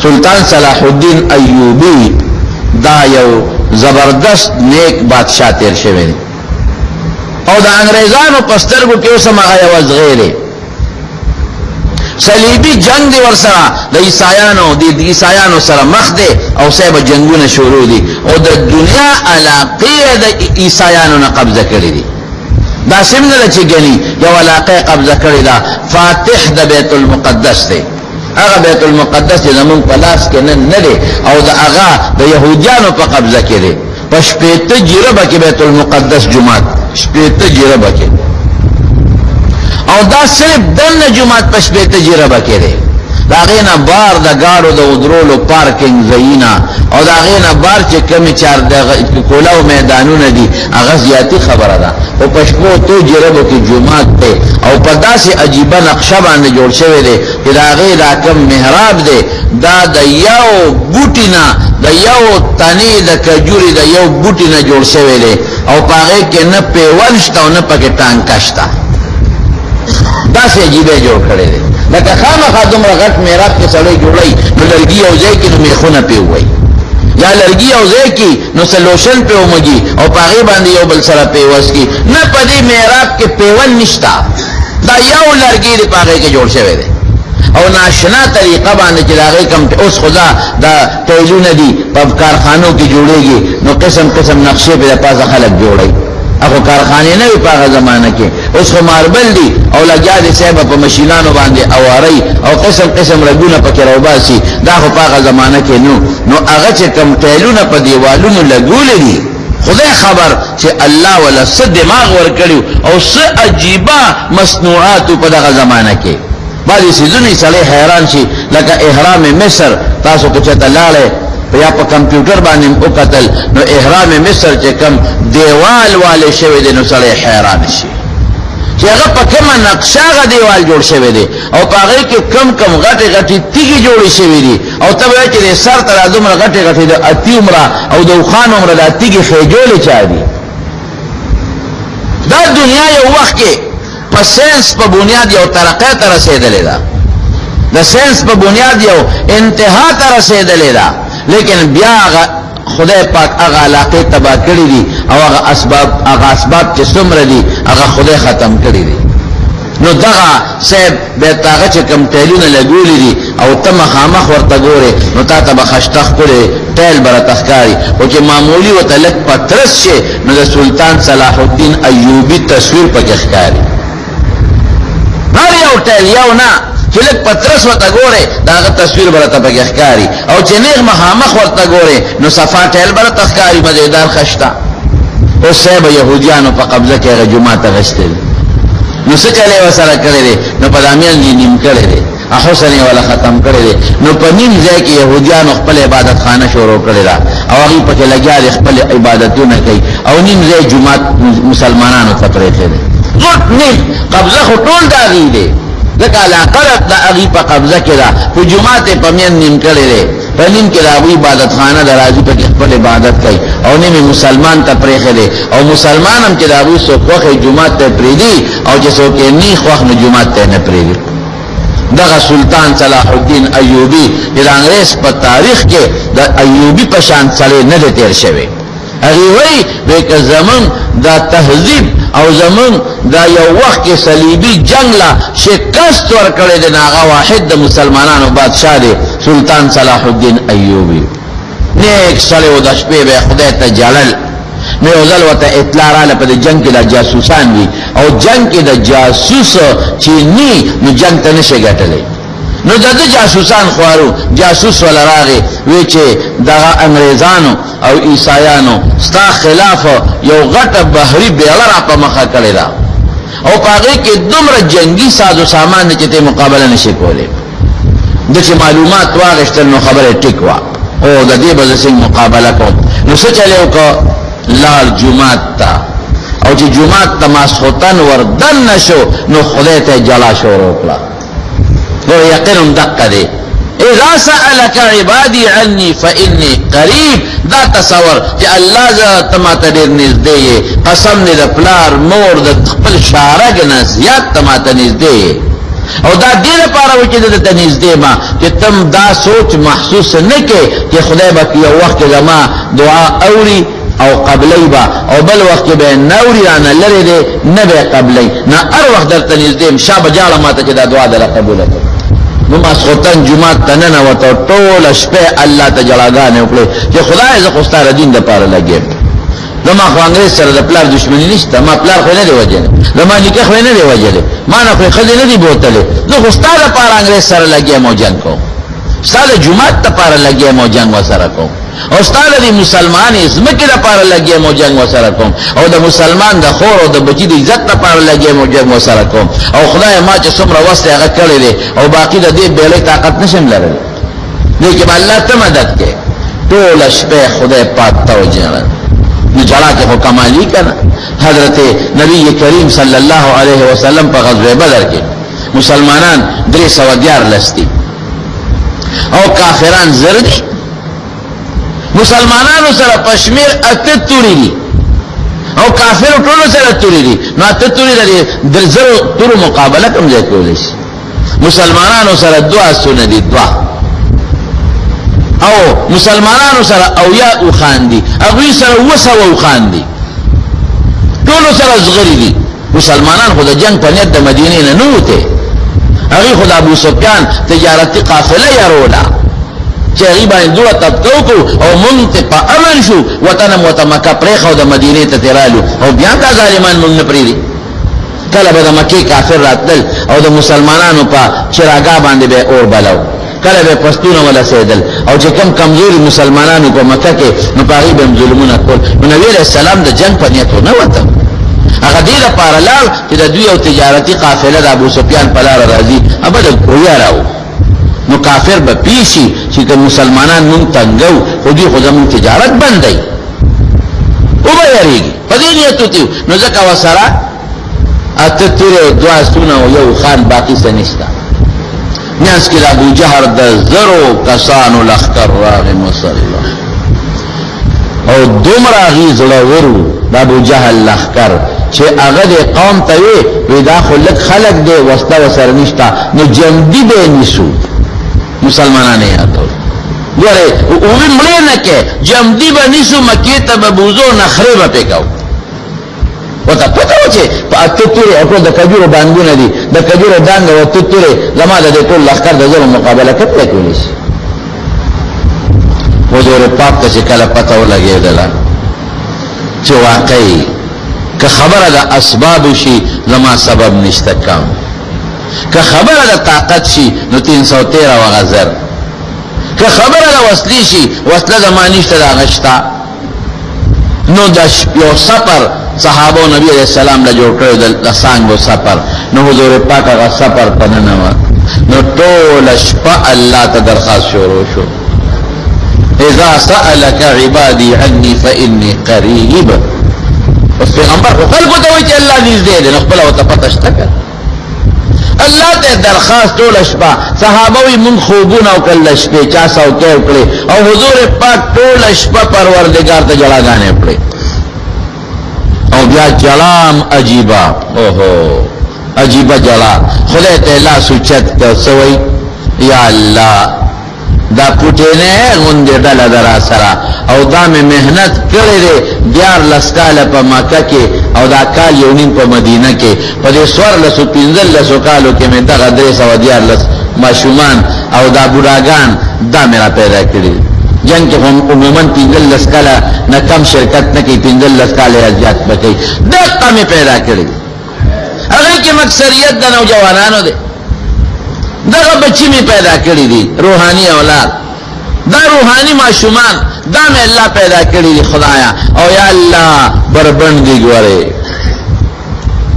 سلطان صلاح الدین ایوبی دا یو زبردست نیک بادشاہ تیر شوی دی او دا انگریزانو پسترگو کیوسم آغا یوز غیره صلیبی جنگ دی ورسرا دا عیسایانو سره مخ دی او سیب جنگون شروع دی او دا دنیا علاقی دا عیسایانو نا قبضه کری دی دا سمنا دا چی گنی یو علاقی قبضه کری دا فاتح دا بیت المقدس دی اغا بیت المقدس دی زمون پلاس کے نن ندی او دا اغا دا یهودیانو پا قبضه کری پشپیت جیربا کی بیت المقدس جماعت شپیت جیربا کی او دا صرف دن جماعت پشپیت جیربا کی دے دا غینا بار دا گاڑو دا ادرولو پارکنگ زینا او دا غینا بار چه کمی چار دا کولاو میدانون دی اغزیاتی خبر دا او پشپو تو جیربو کی جماعت تے او پدا سے عجیبا نقشہ باندے جوڑ شوے دے کہ دا غینا کم محراب دے دا یو بوٹینا دا یو تانی دا کجوری دا یو بوٹینا جوڑ شوے دے او پاگے کے نا پیولشتا و نا پاکے ٹانکشتا دا سے عجیبے جوڑ کھڑے دے لکہ خامہ خادم رغٹ میراب کے سڑے جوڑائی نو لرگی اوزے کی نو میخونا پہ ہوئی یا لرگی اوزے کی نو سلوشن پہ ہومگی او پاگے باندی یو بل سرا پیوز کی نا پدی میراب کے پیول نشتا دا یو لرگی دے پاگے کے جوڑ شوے دے او ناشنا طریقہ باندے چلاغے کم اس خدا دا ٹیلون دی پب کارخانوں کی جوڑے گی نو قسم قسم نقشے پہ دا پاسا خلق جوڑائی اخو کارخانے نوی پاگا زمانہ کے اس کو ماربل دی او لگیا دی سیبا پا مشینانو باندے اواری او قسم قسم رگونا پا کروباسی دا خو پاگا زمانہ کے نو اغا چے کم ٹیلونا پا دیوالونو لگول دی خدا خبر چے اللہ والا سد دماغ ورکڑیو او سد عجیبہ مصنوعاتو پا دا زمانہ کے بعضی سیزونی سالے حیران شی لکا احرام مصر تاسو کچھتا لالے یا پا کمپیوٹر بانیم او قتل نو احرام مصر چے کم دیوال والے شوی دے نو سالے حیران شی چے اگا پا کم نقشہ گا دیوال جوڑ شوی دے او پا اگئی کہ کم غٹی غٹی تیگی جوڑی شوی دی او تب ہے چے دے سر ترا دمرا غٹی غٹی دے اتی عمرہ او دو خان عمرہ دا تیگی خیجولی چاہ دی دا دنیا یو وقت کے پا سینس پا بنیاد یو ترقی ترسیدلے دا سینس پا بنیاد یو انتہا ترسیدلے دا لیکن بیا خدا پاک اغا علاقے تباہ کری دی او اغا اسباب چے سمر دی اغا خدا ختم کری دی نو دغا سیب بیتاغا چے کم ٹیلون لگولی دی او تم خامخ ورطا گورے نو تا تبا خشتخ کرے ٹیل برا تخکاری او چے معمولی و تلک پترس چے نو دا سلطان صلاح الدین ایوبی تصویر پا کخکاری ہر یو ٹیل یو نا چلک پترس ورطا گورے داغا تصویر برتا پا کخکاری او چے نیغ مخامخ ورطا گورے نو صفا ٹیل برتا تخکاری مزیدار خشتا او سیب یہودیانو پا قبضہ کے اگر جماعت غشتے دے نو سچلے وسارا کرے دے نو پا دامیان جی نیم کرے دے احسنی والا ختم کرے دے نو پا نیم زی کی یہودیانو خپل عبادت خانہ شروع کرے دا او اگی پا کے لگیا دے خپل عبادتو نہ کئی او نیم زی جماعت مسلمانانو تپریخے دے غٹ نیم قبضہ خطول دا غی دے لکا علاقرت دا اغی پا قبضہ کرا پا جماعت پا مین نیم کرے دے پا نیم کرا اگوی عبادت خانہ دا راضی پا کخپل عبادت کئی او نیم مسلمان تا پریخ دے او مسلمان ہم کرا اگوی سو خوخ جماعت تا پریدی او جسو کہ نی خوخ نو جماعت تا نپریدی دغا سلطان صلاح الدین ایوبی جدا انگریز پا تاریخ کے دا ایوبی پشان سلے ندے تیر شوے اگیوئی بیک زمن دا تہذیب او زمن دا یو وقت کے صلیبی جنگ لا شکست ورکڑے دے ناغا واحد دا مسلمانان و بادشاہ دے سلطان صلاح الدین ایوبی نیک سلے و دشپے بے خدای تا جلل میں اوزل و تا اطلاع را لپا دا جنگ کے دا جاسوسان بھی او جنگ کے دا جاسوس چینی نو جنگ تا نشے گٹلے نو دا جاسوسان خوارو جاسوس والا راغے ویچے دا انگریزانو او عیسایانو ستا خلاف یو غٹ بحری بیغر اپا مخا کرے دا او پاگئی کے دمر جنگی ساز و سامان چتے مقابلہ نشے کولے دا چے معلومات واغشتر نو خبر ٹکوا او دا دی بزسنگ مقابلہ کو نو سچلے او کا لال جماعت تا او چے جماعت تا ماسخوتن وردن نشو نو خودیت جلا شو روکلا وہ یقین دقا دے اذا سألک عبادی عنی فإنی قریب دا تصور کہ اللہ زا تماتا دیر نزدے قسم نے دا پلار مور دا تقبل شارگ نزیاد تماتا نزدے او دا دې لپاره و چې د تنزدې ما چې تم دا سوچ محسوس نه کې چې خدای به یو وخت زما دعا اوري او قبلی با او بل وقت به نوري رانه لري دې نه به قبلی نه هر وخت در تنزدې شابه جاړه ماته چې دا دعا در قبول کړي نو ماسخوتن جمعه تننه وته ټول شپه الله ته جړاګانې وکړي چې خدای زه خو ستاره دین د پاره لګیم زما خو انګريز سره د پلار دښمنی نشته ما پلار خو نه دی وجنه زما نکاح خو نه دی وجله ما نه خو خځه نه دی بوتله نو خو ستاره پاره انګريز سره لګیم او جنگ کو ستاره جمعه ته پاره لګیم او جنگ وسره کو او ستاره دی مسلمان زمکه ته پاره لګیم او جنگ وسره کوم او د مسلمان د خور او د بچی د عزت ته پاره لګیم او جنگ وسره کوم او خدای ما چې څومره وسته هغه کړی دی او باقی د دې بیلې طاقت نشم لرل لیکن الله ته مدد کوي ټول شپه خدای پاک توجه نو جڑا کے کمالی کرنا حضرت نبی کریم صلی اللہ علیہ وسلم پر غزوہ بدر کے مسلمانان 311 لستی او کافران زردی مسلمانانو سره پشمیر اتتوری دی او کافر ټولو سره توری دی نو اتتوری دی درزر تور مقابله کوم ځای کولی شي مسلمانانو سره دعا سونه دي دعا او مسلمانانو سره اویا او خاندي هغه سره وسو او خاندي ټول سره زغری دي مسلمانان خو د جنگ په نیت د مدینې نه نوته هغه خو د ابو سفیان تجارتي قافله یارولا چې هغه باندې دوه تبکو او مونږ ته په امن شو وطن متمکه پرې خو د مدینې ته تیرالو او بیا دا ظالمان مونږ نه پریدي کله به د مکه کافر راتل او د مسلمانانو په چراغا باندې به اور بلاو کله به پښتون ولا سیدل او چې کم کمزوري مسلمانانو په مکه کې نو پاره به ظلمونه کول نو نبی رسول سلام د جنگ په نیت نه وته هغه دې لپاره لاړ چې د دوی او تجارتي قافله د ابو سفیان په لار راځي ابد کویا راو نو کافر به پیشي چې مسلمانان مونږ تنګو خو دې خو زموږ تجارت بندي او به یریږي په دې نیت ته نو ځکه وسره اته تیرې دعا سونه او یو خان باقی سنشتا نیاز کې ابو جهر د زرو کسانو لخر راغ مصلی او دومره غیزړه ورو د ابو جهل لخر چې هغه د قوم ته وی دا خلک خلق دی وستا وسره نشتا نو جمدی به نشو مسلمانانه یادو ګوره او مړ نه کې جمدی به نشو مکه ته به بوزو نخره به پکاو وته پته و چې په اتتوري او د کجورو باندې دي د کجورو دانګ او اتتوري زماده د ټول لخر د زړه مقابله کوي کولی شي حضور پاک ته کله پته ولګیدله چې واقعي که خبره د اسباب شي زما سبب نشته کم که خبره د طاقت شي نو 313 وغزر که خبره د وصلی شي وصله زما نشته د غشتا نو د یو سفر صحابه نبی علیہ السلام له جوړ کړو د سانګو سفر نو حضور پاک هغه سفر پننه نو ټول شپه الله ته درخواست شروع شو اذا سألك عبادي عني فاني قريب اوس پیغمبر خلکو ته وایي چې الله نږدې دی نو خپل او ته پته شته الله ته درخواست ټول شپه صحابه وي مون خوبونه او کله شپه چا سو کړي او حضور پاک ټول شپه پروردگار ته جړاګانې پړي او بیا جلام عجیبا اوہو عجیبا جلا خدای ته لا سوچت کا سوئی یا الله دا پټینه غونډه ډله درا سره او دا مې مهنت کړې ده دیار لسکاله په مکه کې او دا کال یو نیم په مدینه کې په دې سور لسو پینځل لسو کالو کې مې دغه 314 ماشومان او دا بوډاګان دا مې پیدا کړی جنگ کې هم عموما 15 لسکاله نه کم شرکت نه کوي 15 لسکاله زیات بکی دا قامه پیدا کړی هغه کې مکثریت د نوجوانانو ده دغه بچی می پیدا کړی دي روحاني اولاد دا روحاني معشومان دا مې الله پیدا کړی دي خدایا او یا الله بربند دی ګوره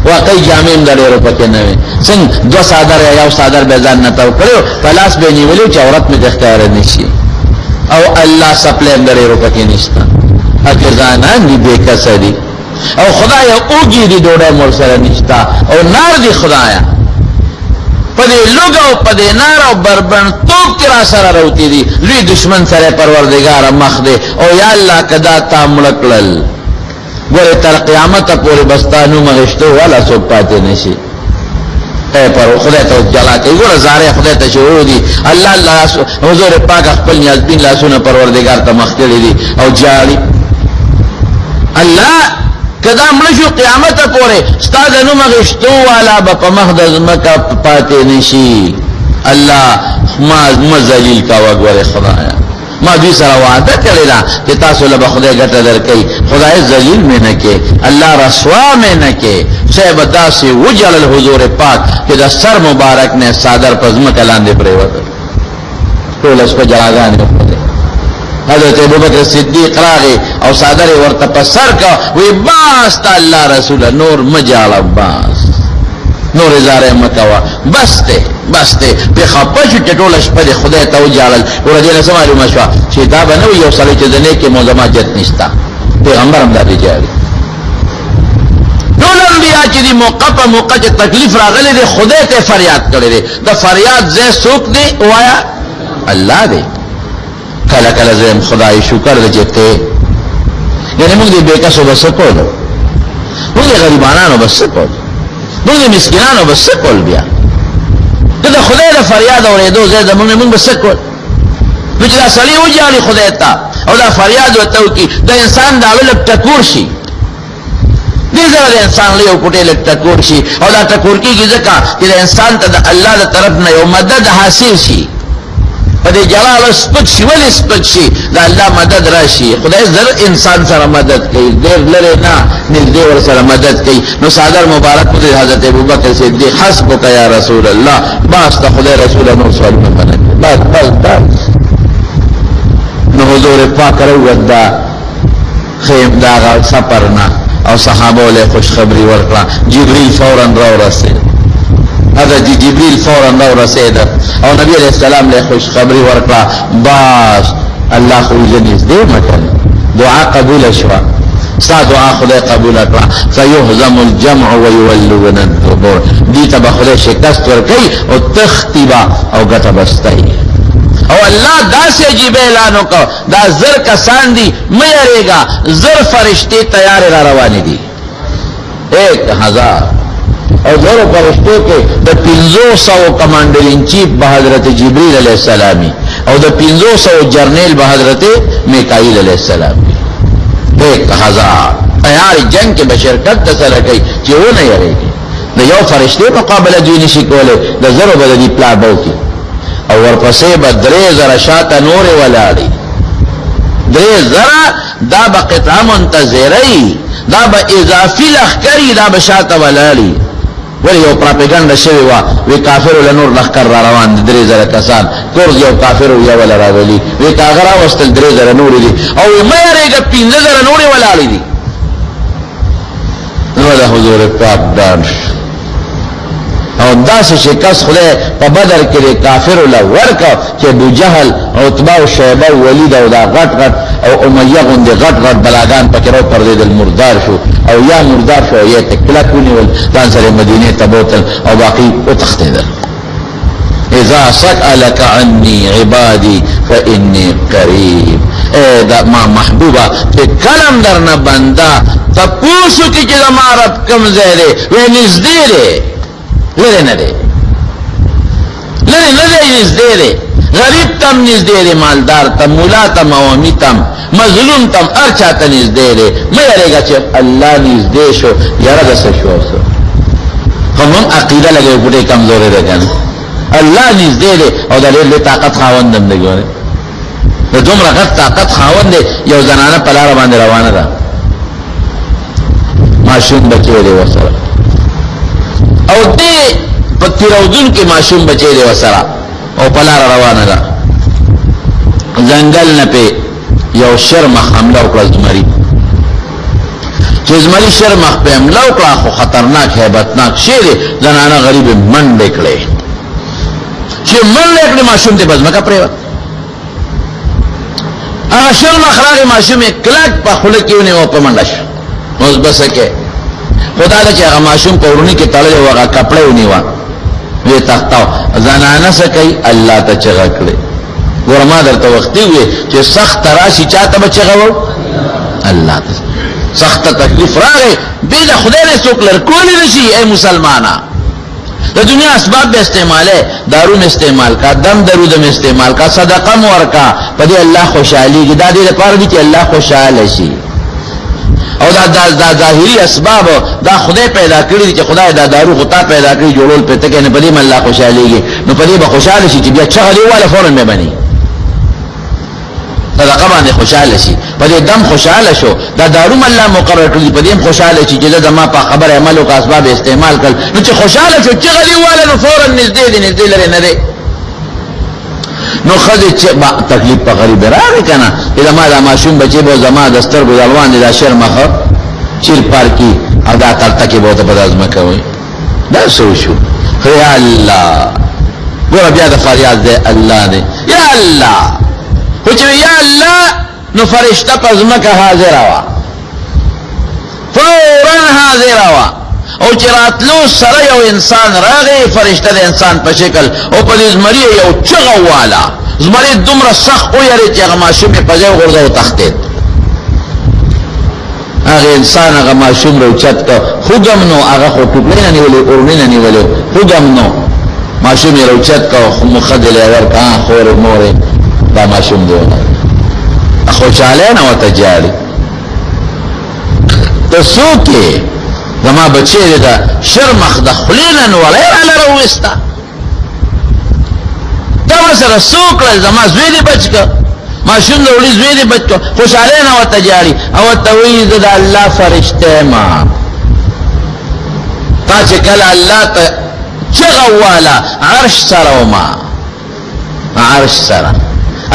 واقعي جامع اندرو پکې نه وي څنګه دو صادر یا یو صادر به ځان نه تاو کړو پلاس به نیولې چې عورت می اختیار نشي او الله سپلې اندرو پکې نشتا اجزانا دي به کسدي او خدایا اوږي دي ډوډۍ مور سره نشتا او نار دي خدایا پدې لوګو پدې نار او بربند توپ کرا سره راوتی دي لوی دشمن سره پروردگار مخ دے او یا الله کدا تا ملکل ګوره تر قیامت پورې بستانو مغشتو والا سو پاتې نشي پر خدای ته جلا کوي ګوره زاره خدای ته شروع دي الله الله حضور پاک خپل نیاز بین لاسونه پروردگار ته مخ کړی دي او جاری الله کدا مړ شو قیامت پورې استاد نو مغشتو والا په مخدز مکه پاتې نشي الله ما ذلیل کا وګوره خدایا ما دوی سره وعده کړی دا چې تاسو له خدای ګټه درکې خدای ذلیل مې نه کې الله رسوا مې نه کې شیب داسې وجل الحضور پاک چې د سر مبارک نه صادر پزما کلاندې پریوت ټول اس په جلاګان حضرت ابوبکر صدیق راغی او صادر ورته په سر کا وی باس الله رسول نور مجال عباس نور زاره مکوا بس ته په خپش ټټول شپه خدای ته وجالل ورته نه معلومه شو چې دا بنو یو سړی چې دنه کې موزماجت نشتا پیغمبر هم دا دی ټول انبیاء چې دی موقع چې تکلیف راغلی دی خدای ته فریاد کړی دی د فریاد زه څوک دی وایا الله دی کله کله زم خدای شکر دې ته یعنی موږ دې بیکاسو بس کولو موږ غریبانو بس کولو موږ مسکینانو بس کول بیا د خدای د فریاد اورېدو زه موږ بس کول نو چې دا سړی وځي خدای ته او دا فریاد وته کی د انسان دا ول ټکور شي دې زره د انسان له یو کوټې له ټکور شي او دا ټکور کیږي ځکه چې د انسان ته د الله تر طرف نه یو مدد حاصل شي په دې جلال سپک شي ول سپک شي دا الله مدد راشي خدای زر انسان سره مدد کوي ډېر لره نه نږدې ور سره مدد کوي نو صادر مبارک په حضرت ابوبکر صدیق حسبک یا رسول الله باس ته خدای رسول الله صلی الله علیه وسلم بس نو حضور پاک راودا خیم دا سفرنا او صحابه له خوشخبری ورکړه جبريل فورا راورسید حضرت جبريل فورا راورسید او نبی علیہ السلام له خوشخبری ورکړه باس الله خو جنیز دې مکن دعا قبول شوه ستا دعا خدای قبول کړه فيهزم الجمع ويولون الدبر دې ته خدای شکست ورکړي او تختبا او ګټه بستای او الله داسې عجیب اعلان وکړ دا زر کسان دي مې یریګا زر فرشتي تیار را روان دي 1000 او زر فرشتو کې د 500 کمانډر ان چیف حضرت جبريل علیہ السلام او د 500 جرنیل حضرت میکائیل علیہ السلام 1000 تیار جنگ کې بشرکت سره کوي چې و نه یریږي د یو فرشتي مقابله دوی نشي کولای د زر بدلی پلاټو کې او ورپسې به 3000 شاته نور ولاړي 3000 دا به قطعه منتظری دا به اضافي لخکری دا به شاته ولاړي ولی یو پراپیګاندا شوی وا وی کافر له نور لخر را روان دي 3000 کسان کورز یو کافر یو ولا راغلی وی کاغرا واستل 3000 نور دي او مې رېګه 15000 نور ولاړي دي نو دا حضور پاک دان او داسې شکست خدای په بدر کې کافر له ورکا چې ابو جهل او عتبہ او شیبہ او ولید او دا غټ او امیہ غوند غټ بلاګان پکې راو پر دې مردار شو او یا مردار شو یا تکلا کونی ول ځان سره مدینه ته بوتل او باقی او تختیدل اذا سألك عني عبادي فاني قريب اے دا ما محبوبا چې کلم درنه بندا تاسو کې چې ما رب کم زهره و نږدې ده لره نه ده نږدې ده غریب تم نږدې ده مالدار تم مولا تم عوامي تم مظلوم تم ارچا ته نږدې ده مې یریږي چې الله نږدې شو یاره د څه شو کوم عقیده لګي په کمزوري ده کنه الله نږدې ده او د ډېر طاقت خاوندم دی ګوره د دومره غټ طاقت خاوند یو زنانه په لار باندې روانه ده ماشوم بچی دی وسره او دې پتیراودن کې ماشوم بچی دی وسره او په لار روانه ده ځنګل نه په یو شرمخ حمله وکړه زمري چې زمري شرمخ په حمله وکړه خو خطرناک hebatnak شی دی زنانه غریب منډه کړې چې منډه کړې ماشوم ته بزمکه پریوت هغه شرمخ راغی ماشوم کلک په خوله کې ونه په منډه شو اوس بس کې خدا له چې هغه ماشوم په ورونی کې تړلې وغه کپڑے ونیوا وی تختاو زنانه سکی الله ته چغه کړې ورما درته وختي وي چې سخت راشي چاته بچغو الله ته سخت تکلیف راغی دې خدای له څوک لر کولی نشي اے مسلمانا دا دنیا اسباب به استعماله، دارو میں استعمال کا، دم درود میں استعمال کا، صدقہ مور کا، پدې الله خوشحالي کی، دا دې لپاره دي چې الله خوشاله شي. او دا ظاهري اسباب دا خدای پیدا کړی دي، چې خدای دا دارو غطا پیدا کړی جوړول پته کې نه پدې الله خوشحاليږي، نو پدې به خوشاله شي چې بیا چغلي والا فورن مې بني صدقه باندې خوشاله شي، پدې دم خوشاله شو، دا دارو الله مقرر کړی پدې خوشاله شي چې دا ما په خبر عمل او اسباب استعمال کړ، نو چې خوشاله شو چغلي والا نو فورن نږدې لري نه دی. نو خځه چې تکلیف په غریب راغی کنه، دا ما دا ماشوم بچي به زما دستر ګلوان دا شر مخه چیر پار کی ادا کرتا کې بہت بدازمه کوي. دا شو یا الله ګور بیا د فریاد دی الله دی یا الله، خو چې یا الله نو فرشتہ پزمکه حاضر وا، فورا حاضر وا، او چې راتلو سره یو انسان راغی، فرشتہ د انسان په شکل، او په دې زمری یو چغه والا، زمری دومره سخت او یری چې هغه ماشوم په ځای ورغو تختید. هغه انسان هغه ماشوم روچت کا خوګم نو هغه خو ټوپلې نه نیولې اورنې نه نیولې خوګم نو ماشوم روچت کا خو مخدل ورکا خور مورې دا ماشوم دی خوشاله نه وته جاري ته سوکي زما بچی دا شرمخ د خلینا ولا علی روستا دا سره سوکل زما زوی دی بچکا ماشوم دوړي زوی دی بچو خوشاله نه وته جاري او توحید د الله فرشته ما تا چې کله الله ته چغوالا عرش سره ما عرش سره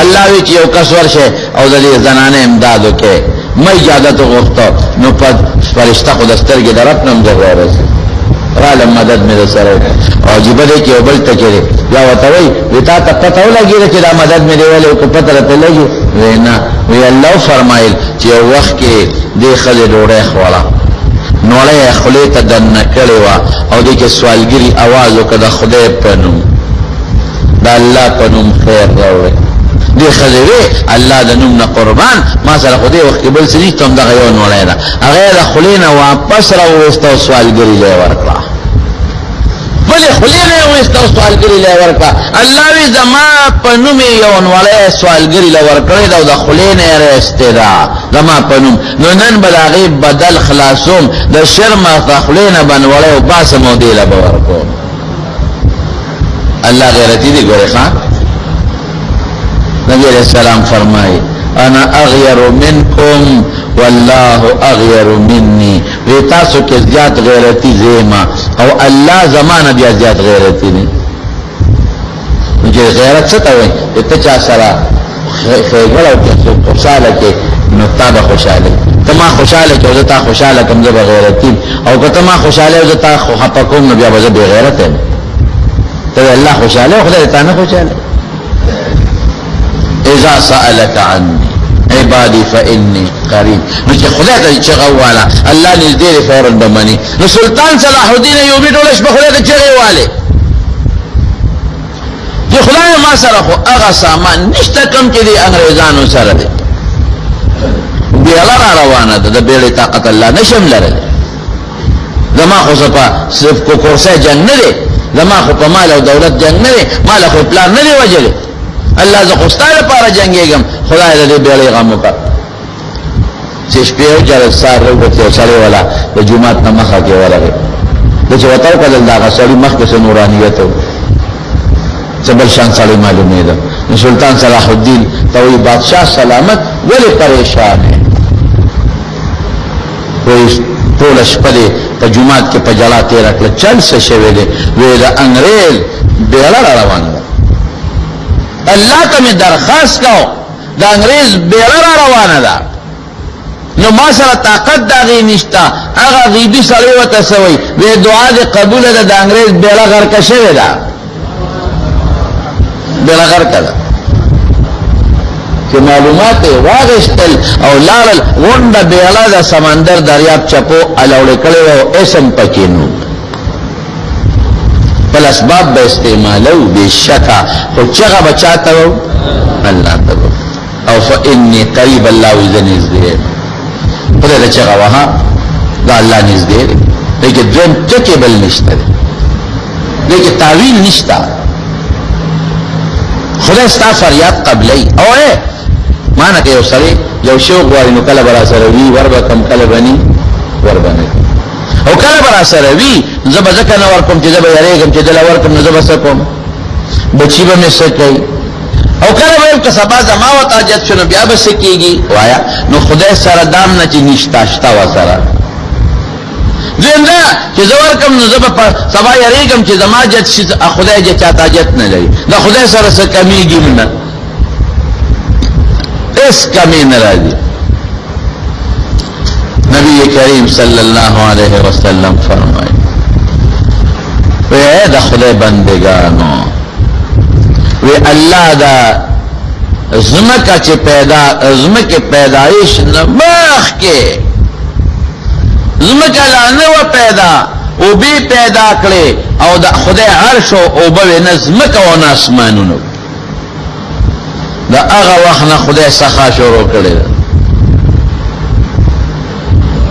الله وی چې یو کس ورشه او د دې زنانه امداد وکړي مې اجازه غوښته نو په فرشتہ خو دسترګې درپنم ضرورت راله مدد مې سره او جيبه دې کې وبل ته کړي یا وته وی تا ته پته ولګي چې دا مدد مې دی ولې کو پته راته لګي وینا وی الله فرمایل چې یو وخت کې دې خلې ډوړې خوړه نوړې خلې ته دنه کړي وا او دې کې سوالګری आवाज وکړه خدای پنوم دا الله پنوم خیر راوړي دې خلې الله د نوم نه قربان ما سره خدای وخت کې بل سړي ته دغه یو نوړې دا هغه د خلینا واپس راوستو سوالګری له ورکړه بلې خلینا واپس سوالګری له ورکړه الله وی زما پنوم یو نوړې سوالګری له ورکړه دا د خلینا راستدا زما پنوم نو نن بلاغي بدل خلاصوم د شرم خلینا بنوړې او باسمو دی له ورکو الله غیرتی دی ګوره ښا نبی علیہ السلام فرمائے انا اغیر منکم واللہ اغیر منی ریتاسو کے زیاد غیرتی زیما او اللہ زمانہ بیا زیاد غیرتی نہیں مجھے غیرت ستا ہوئی اتچا سرا خیگڑا ہوئی خوشحالہ کے نتابہ خوشحالہ تما خوشحالہ کے وزتا خوشحالہ کم زبا غیرتی او کتما خوشحالہ وزتا حپکوم نبیا وزب غیرت ہے تو اللہ خوشحالہ خدا ریتانا خوشحالہ اذا سألك عني عبادي فإني قريب نو خدای ته چغواله الله نږدې فورا بمني نو سلطان صلاح الدین ایوبی ټولش په خدای ته چغواله چې خدای ما سره خو هغه سامان نشته کوم چې دی انګريزانو سره دی بیاله روانه ده د بیړې طاقت الله نشم لرل زما خو صرف کو کورسه جنگ نه دی زما خو په مال او دولت جنگ نه دی مال خو پلان نه دی وجلې الله ز خوستاله پاره جنگيګم خدای دې بیړې غم وکړ چې شپه جره سار وروته چاله والا د جمعات نه مخه کې ورغه د چې وتاو کول دا غسړي مخ کې نورانیت سبل شان سالي معلومه ده سلطان صلاح الدین توي بادشاہ سلامت ولې پریشان ہے وې ټول شپه په جمعات کې په جلا تیر کړ چل څه شوی دی وې دا انګريز بیړه روان ده اللہ کا میں درخواست کاؤ دا انگریز بیڑا روانه دا نو ما سره طاقت دا غی نشتا اغا غیبی سره وتا سوی وی دعا دی قبول دا انگریز بیڑا غرق شوی دا بیڑا غرق دا کہ معلومات واغشتل او لارل غنڈ بیڑا دا سمندر دریاب چپو الاوڑے کلے و اسم پکینو بل اسباب با استعمالو بے شکا خو چغا بچاتا ہو اللہ تبو او فإنی قریب اللہ وزن ازدیر خدا دا چغا وہاں دا اللہ نزدیر لیکن دویم چکے بل نشتا دے لیکن تعویل نشتا خدای ستا فریاد قبلی او مانا که یو سره یو شوق واری نو کله برا سره وی ور به کم کله بنی ور بنی او کله برا سره وی زب زکه نو ور کوم چې زب یریګم چې دل ور کوم نو زب سکم بچی به مې سکي او کله به که سبا زما و تاجت شنو بیا به سکیږي وایا نو خدای سره دام نه چې نشتا و سره زنده چې زور کم نو زب سبا یریګم چې زما جت شي خدای جت چا تاجت نه لري دا خدای سره څه کمیږي نه اس کمی ناراضی نبی کریم صلی اللہ علیہ وسلم فرمائے اے دا خدای بندگانو وی اللہ دا زمکا چی پیدا زمک پیدایش نماخ کے زمکا لانو پیدا او بی پیدا کرے او دا خدای عرش او بوی نزمکا و ناسمانونو دا اغا وخنا خدای سخا شروع کرده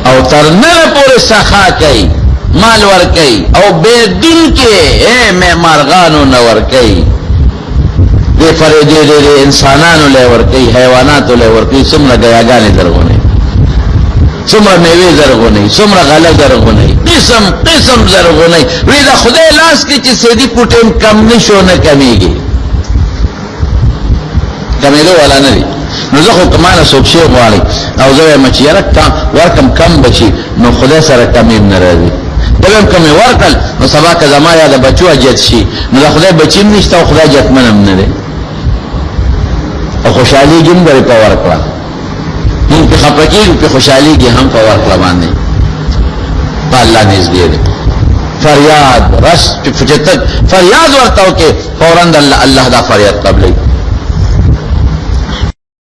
او ترنر پور سخا کئی مال ور کئی او بے دن کے میں مارغانو نور کئی دے فریدے دے انسانانو لے ور کئی حیواناتو لے ور کئی سمرا گیاگانی درگونے سمرا میوے درگونے سمرا غلہ درگونے قسم قسم درگونے ویدہ خدای لاس کی چی سیدی پوٹیم کم نشو نکمی گی کمیدو والا ندی نو زخو کمانا سوک شیخ والی او زوی مچی یرک ورکم کم بچی نو خدای سر کمیم نرازی دبیم کمی ورکل نو سبا که زما یاد بچو جت شی نو دا خدای بچیم نشتا و خدای جت منم نده او خوشحالی گیم داری پا ورکلا ہم پی خپکی پی خوشحالی گی ہم پا ورکلا باندے پا اللہ نیز گیرے فریاد رس پی فجتت فریاد ورتاو کہ فوراند اللہ دا فریاد قبلی